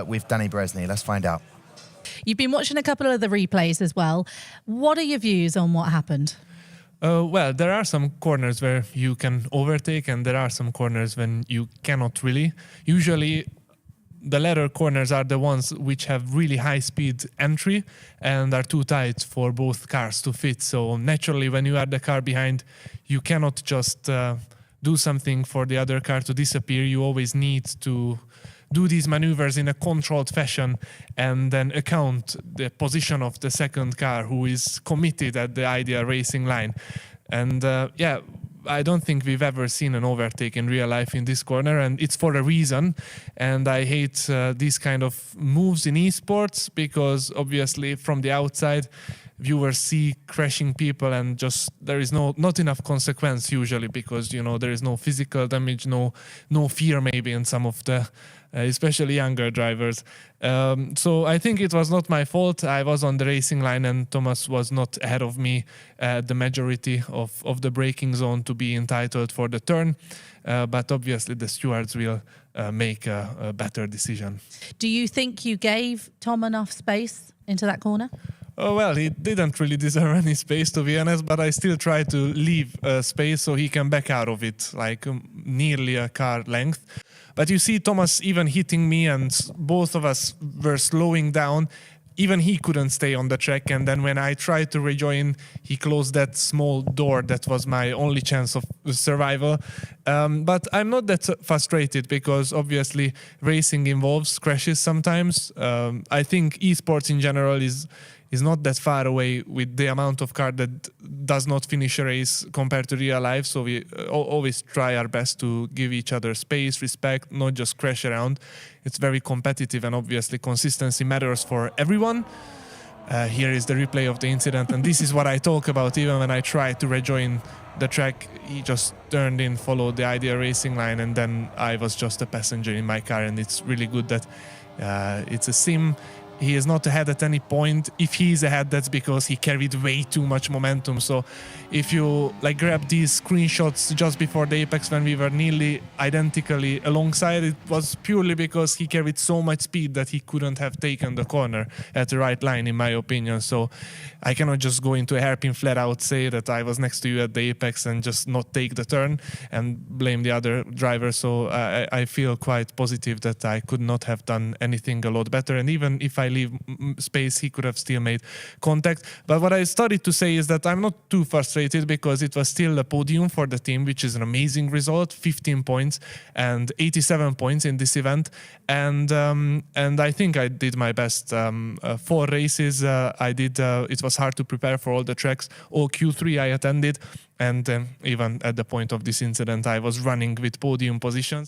with Dani Bereznay. Let's find out. You've been watching a couple of the replays as well. What are your views on what happened? Well, there are some corners where you can overtake and there are some corners when you cannot really. Usually the latter corners are the ones which have really high speed entry and are too tight for both cars to fit. So naturally, when you are the car behind, you cannot just do something for the other car to disappear. You always need to do these maneuvers in a controlled fashion and then account the position of the second car who is committed at the ideal racing line. And yeah, I don't think we've ever seen an overtake in real life in this corner, and it's for a reason. And I hate these kind of moves in esports because obviously from the outside viewers see crashing people and just there is not enough consequence usually because, you know, there is no physical damage, no fear maybe in some of the especially younger drivers. So I think it was not my fault. I was on the racing line and Thomas was not ahead of me the majority of the braking zone to be entitled for the turn. But obviously the stewards will make a better decision. Do you think you gave Tom enough space into that corner? Oh, well, he didn't really deserve any space, to be honest, but I still try to leave space so he can back out of it, like nearly a car length. But you see Thomas even hitting me and both of us were slowing down. Even he couldn't stay on the track, and then when I tried to rejoin, he closed that small door that was my only chance of survival. But I'm not that frustrated because obviously racing involves crashes sometimes. I think esports in general is not that far away with the amount of car that does not finish a race compared to real life. So we always try our best to give each other space, respect, not just crash around. It's very competitive and obviously consistency matters for everyone. Here is the replay of the incident, and this is what I talk about even when I try to rejoin the track. He just turned in, followed the ideal racing line, and then I was just a passenger in my car, and it's really good that it's a sim. He is not ahead at any point. If he is ahead, that's because he carried way too much momentum. So if you like grab these screenshots just before the apex when we were nearly identically alongside, it was purely because he carried so much speed that he couldn't have taken the corner at the right line, in my opinion. So I cannot just go into a hairpin flat out, say that I was next to you at the apex and just not take the turn and blame the other driver. So I feel quite positive that I could not have done anything a lot better. And even if I leave space, he could have still made contact. But what I started to say is that I'm not too frustrated because it was still a podium for the team, which is an amazing result, 15 points and 87 points in this event. And I think I did my best. 4 races I did. It was hard to prepare for all the tracks. All Q3 I attended, and even at the point of this incident I was running with podium positions.